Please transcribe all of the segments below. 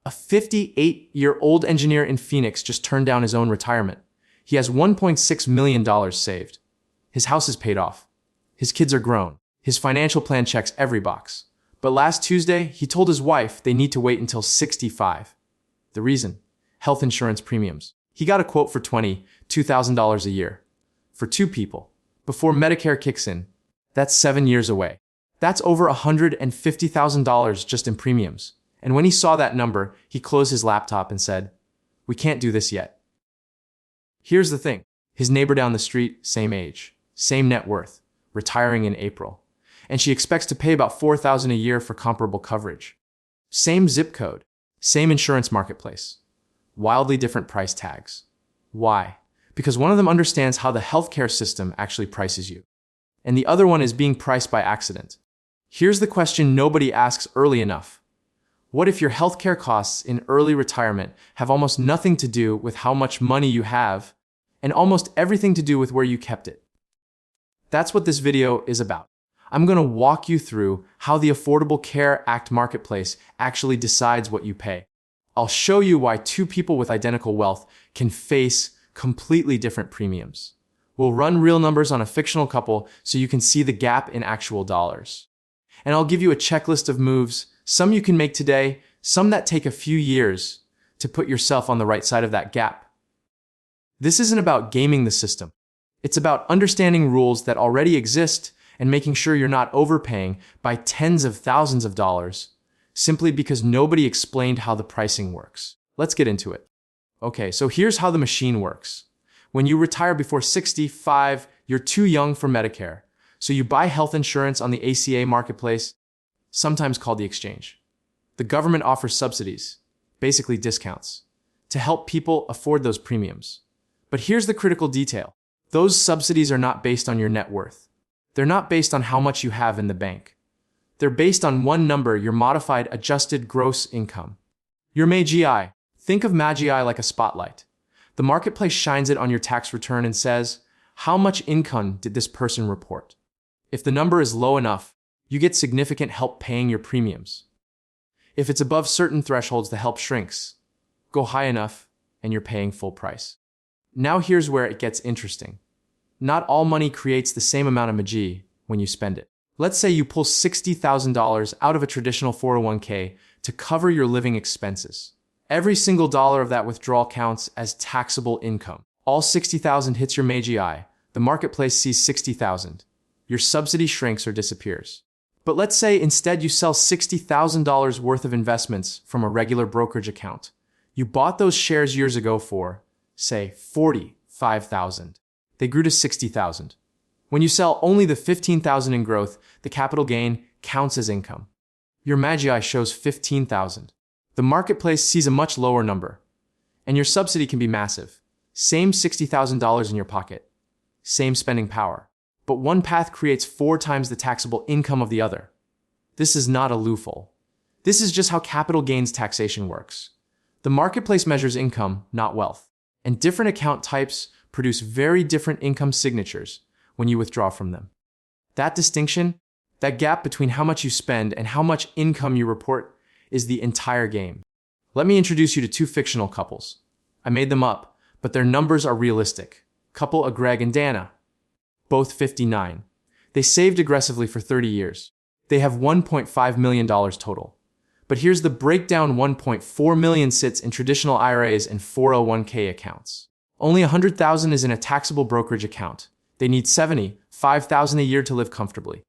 A 58-year-old engineer in Phoenix just turned down his own retirement. He has $1.6 million saved. His house is paid off. His kids are grown. His financial plan checks every box. But last Tuesday, he told his wife they need to wait until 65. The reason? Health insurance premiums. He got a quote for $22,000 a year. For two people. Before Medicare kicks in. That's 7 years away. That's over $150,000 just in premiums. And when he saw that number, he closed his laptop and said, "We can't do this yet." Here's the thing. His neighbor down the street, same age, same net worth, retiring in April. And she expects to pay about $4,000 a year for comparable coverage. Same zip code, same insurance marketplace. Wildly different price tags. Why? Because one of them understands how the healthcare system actually prices you. And the other one is being priced by accident. Here's the question nobody asks early enough. What if your healthcare costs in early retirement have almost nothing to do with how much money you have and almost everything to do with where you kept it? That's what this video is about. I'm going to walk you through how the Affordable Care Act marketplace actually decides what you pay. I'll show you why two people with identical wealth can face completely different premiums. We'll run real numbers on a fictional couple so you can see the gap in actual dollars. And I'll give you a checklist of moves, some you can make today, some that take a few years to put yourself on the right side of that gap. This isn't about gaming the system. It's about understanding rules that already exist and making sure you're not overpaying by tens of thousands of dollars simply because nobody explained how the pricing works. Let's get into it. Okay, so here's how the machine works. When you retire before 65, you're too young for Medicare. So you buy health insurance on the ACA marketplace, sometimes called the exchange. The government offers subsidies, basically discounts, to help people afford those premiums. But here's the critical detail. Those subsidies are not based on your net worth. They're not based on how much you have in the bank. They're based on one number, your modified adjusted gross income. Your MAGI. Think of MAGI like a spotlight. The marketplace shines it on your tax return and says, how much income did this person report? If the number is low enough, you get significant help paying your premiums. If it's above certain thresholds, the help shrinks. Go high enough, and you're paying full price. Now here's where it gets interesting. Not all money creates the same amount of MAGI when you spend it. Let's say you pull $60,000 out of a traditional 401k to cover your living expenses. Every single dollar of that withdrawal counts as taxable income. All $60,000 hits your MAGI. The marketplace sees $60,000. Your subsidy shrinks or disappears. But let's say instead you sell $60,000 worth of investments from a regular brokerage account. You bought those shares years ago for, say, $45,000. They grew to $60,000. When you sell only the $15,000 in growth, the capital gain counts as income. Your MAGI shows $15,000. The marketplace sees a much lower number. And your subsidy can be massive. Same $60,000 in your pocket. Same spending power. But one path creates 4 times the taxable income of the other. This is not a loophole. This is just how capital gains taxation works. The marketplace measures income, not wealth. And different account types produce very different income signatures when you withdraw from them. That distinction, that gap between how much you spend and how much income you report, is the entire game. Let me introduce you to 2 fictional couples. I made them up, but their numbers are realistic. Couple a Greg and Dana. Both 59. They saved aggressively for 30 years. They have $1.5 million total. But here's the breakdown: $1.4 million sits in traditional IRAs and 401k accounts. Only $100,000 is in a taxable brokerage account. They need $75,000 a year to live comfortably.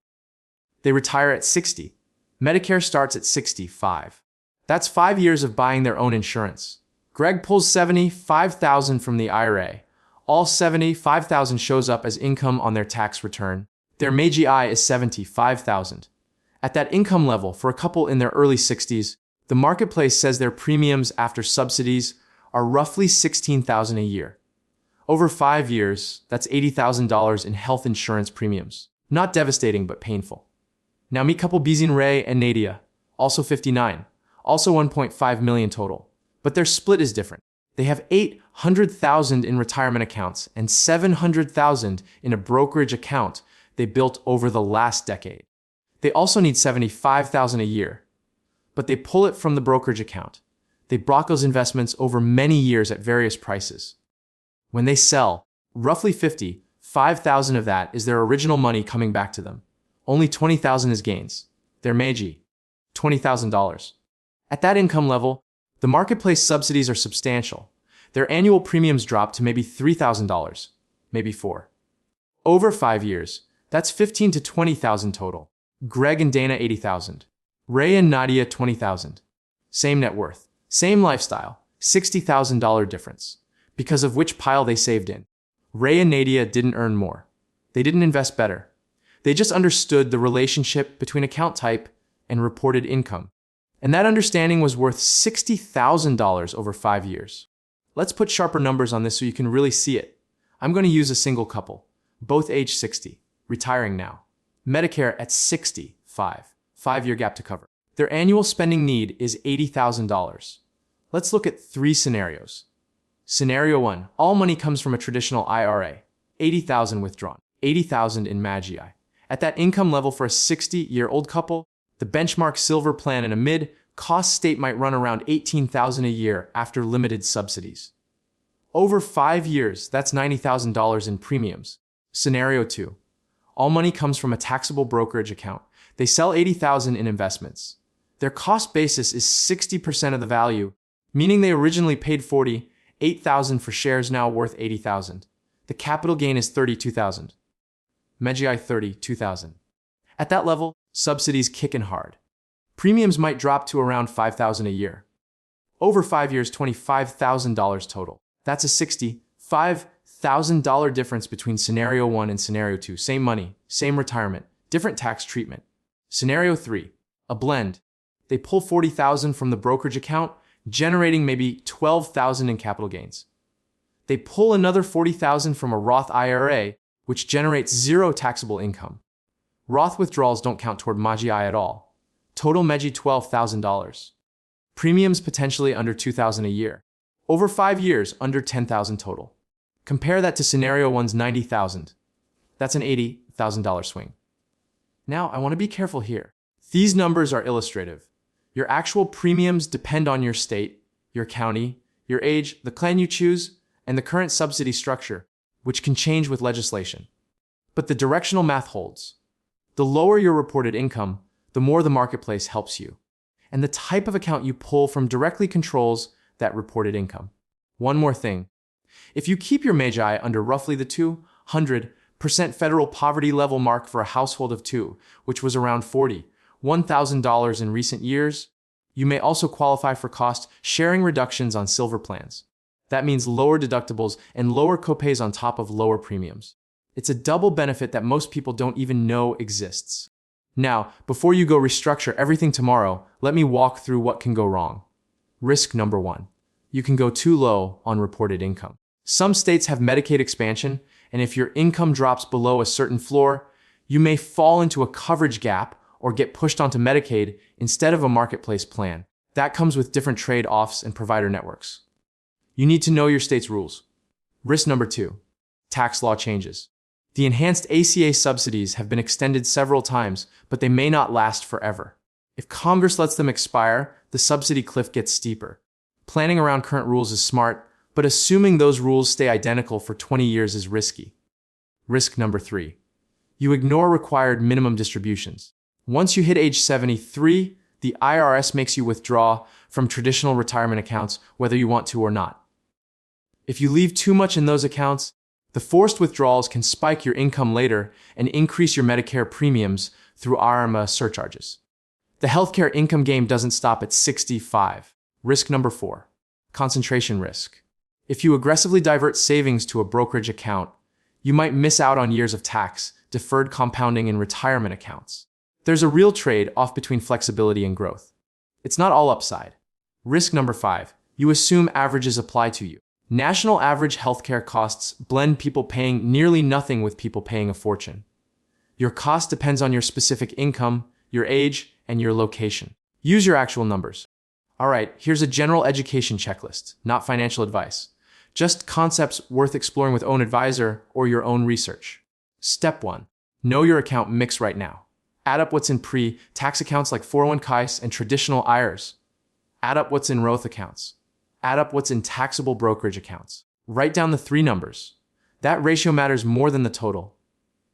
They retire at 60. Medicare starts at 65. That's 5 years of buying their own insurance. Greg pulls $75,000 from the IRA. All $75,000 shows up as income on their tax return. Their MAGI is $75,000. At that income level, for a couple in their early 60s, the marketplace says their premiums after subsidies are roughly $16,000 a year. Over 5 years, that's $80,000 in health insurance premiums. Not devastating, but painful. Now meet couple Bizine Ray and Nadia, also 59, also $1.5 million total. But their split is different. They have $800,000 in retirement accounts and $700,000 in a brokerage account they built over the last decade. They also need $75,000 a year, but they pull it from the brokerage account. They block those investments over many years at various prices. When they sell, roughly 55,000 of that is their original money coming back to them. Only 20,000 is gains. They're Meiji. $20,000. At that income level, the marketplace subsidies are substantial. Their annual premiums drop to maybe $3,000, maybe 4. Over 5 years, that's 15 to 20,000 total. Greg and Dana 80,000. Ray and Nadia 20,000. Same net worth, same lifestyle, $60,000 difference. Because of which pile they saved in. Ray and Nadia didn't earn more. They didn't invest better. They just understood the relationship between account type and reported income. And that understanding was worth $60,000 over 5 years. Let's put sharper numbers on this so you can really see it. I'm going to use a single couple, both age 60, retiring now. Medicare at 65, 5-year gap to cover. Their annual spending need is $80,000. Let's look at 3 scenarios. Scenario 1, all money comes from a traditional IRA, $80,000 withdrawn, $80,000 in Magi. At that income level for a 60-year-old couple, the benchmark silver plan in a mid-cost state might run around $18,000 a year after limited subsidies. Over 5 years, that's $90,000 in premiums. Scenario 2, all money comes from a taxable brokerage account. They sell $80,000 in investments. Their cost basis is 60% of the value, meaning they originally paid $48,000 for shares now worth $80,000. The capital gain is $32,000. Magi $32,000. At that level, subsidies kick in hard. Premiums might drop to around $5,000 a year. Over 5 years, $25,000 total. That's a $65,000 difference between Scenario 1 and Scenario 2. Same money, same retirement, different tax treatment. Scenario 3, a blend. They pull $40,000 from the brokerage account, generating maybe $12,000 in capital gains. They pull another $40,000 from a Roth IRA, which generates 0 taxable income. Roth withdrawals don't count toward Magi at all. Total Megi $12,000. Premiums potentially under $2,000 a year. Over 5 years, under $10,000 total. Compare that to Scenario 1's $90,000. That's an $80,000 swing. Now, I want to be careful here. These numbers are illustrative. Your actual premiums depend on your state, your county, your age, the clan you choose, and the current subsidy structure, which can change with legislation. But the directional math holds. The lower your reported income, the more the marketplace helps you. And the type of account you pull from directly controls that reported income. One more thing. If you keep your Magi under roughly the 200% federal poverty level mark for a household of 2, which was around $41,000 in recent years, you may also qualify for cost-sharing reductions on silver plans. That means lower deductibles and lower copays on top of lower premiums. It's a double benefit that most people don't even know exists. Now, before you go restructure everything tomorrow, let me walk through what can go wrong. Risk number 1. You can go too low on reported income. Some states have Medicaid expansion, and if your income drops below a certain floor, you may fall into a coverage gap or get pushed onto Medicaid instead of a marketplace plan. That comes with different trade-offs and provider networks. You need to know your state's rules. Risk number 2. Tax law changes. The enhanced ACA subsidies have been extended several times, but they may not last forever. If Congress lets them expire, the subsidy cliff gets steeper. Planning around current rules is smart, but assuming those rules stay identical for 20 years is risky. Risk number 3. You ignore required minimum distributions. Once you hit age 73, the IRS makes you withdraw from traditional retirement accounts whether you want to or not. If you leave too much in those accounts, the forced withdrawals can spike your income later and increase your Medicare premiums through IRMA surcharges. The healthcare income game doesn't stop at 65. Risk number 4. Concentration risk. If you aggressively divert savings to a brokerage account, you might miss out on years of tax, deferred compounding in retirement accounts. There's a real trade-off between flexibility and growth. It's not all upside. Risk number 5. You assume averages apply to you. National average healthcare costs blend people paying nearly nothing with people paying a fortune. Your cost depends on your specific income, your age, and your location. Use your actual numbers. All right, here's a general education checklist, not financial advice. Just concepts worth exploring with own advisor or your own research. Step 1. Know your account mix right now. Add up what's in pre-tax accounts like 401ks and traditional IRAs. Add up what's in Roth accounts. Add up what's in taxable brokerage accounts. Write down the three numbers. That ratio matters more than the total.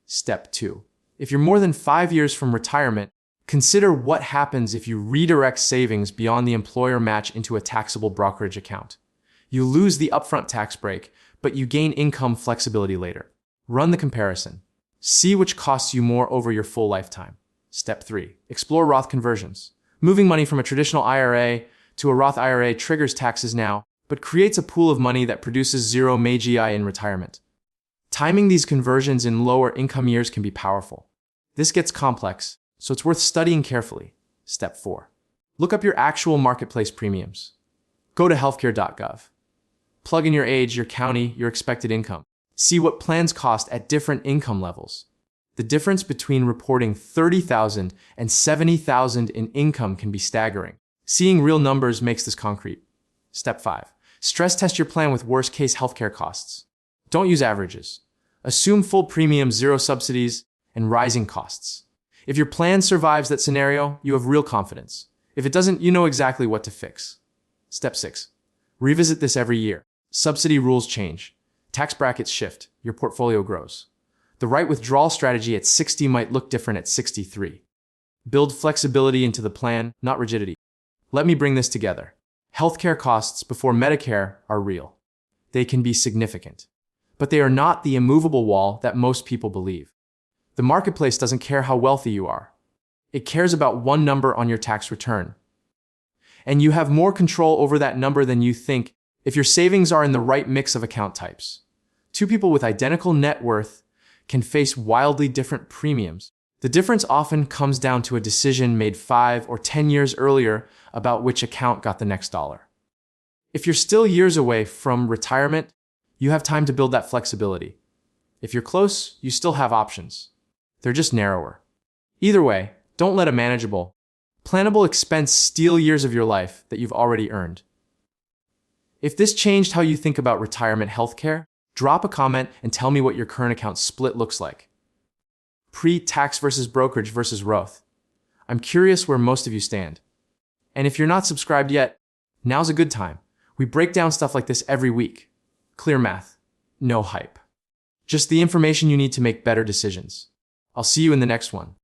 Step 2. If you're more than 5 years from retirement, consider what happens if you redirect savings beyond the employer match into a taxable brokerage account. You lose the upfront tax break, but you gain income flexibility later. Run the comparison. See which costs you more over your full lifetime. Step 3. Explore Roth conversions. Moving money from a traditional IRA to a Roth IRA triggers taxes now, but creates a pool of money that produces zero MAGI in retirement. Timing these conversions in lower income years can be powerful. This gets complex, so it's worth studying carefully. Step 4. Look up your actual marketplace premiums. Go to healthcare.gov. Plug in your age, your county, your expected income. See what plans cost at different income levels. The difference between reporting $30,000 and $70,000 in income can be staggering. Seeing real numbers makes this concrete. Step 5. Stress test your plan with worst-case healthcare costs. Don't use averages. Assume full premiums, zero subsidies, and rising costs. If your plan survives that scenario, you have real confidence. If it doesn't, you know exactly what to fix. Step 6. Revisit this every year. Subsidy rules change. Tax brackets shift. Your portfolio grows. The right withdrawal strategy at 60 might look different at 63. Build flexibility into the plan, not rigidity. Let me bring this together. Healthcare costs before Medicare are real. They can be significant. But they are not the immovable wall that most people believe. The marketplace doesn't care how wealthy you are. It cares about one number on your tax return. And you have more control over that number than you think if your savings are in the right mix of account types. Two people with identical net worth can face wildly different premiums. The difference often comes down to a decision made 5 or 10 years earlier about which account got the next dollar. If you're still years away from retirement, you have time to build that flexibility. If you're close, you still have options. They're just narrower. Either way, don't let a manageable, plannable expense steal years of your life that you've already earned. If this changed how you think about retirement healthcare, drop a comment and tell me what your current account split looks like. Pre-tax versus brokerage versus Roth. I'm curious where most of you stand. And if you're not subscribed yet, now's a good time. We break down stuff like this every week. Clear math, no hype. Just the information you need to make better decisions. I'll see you in the next one.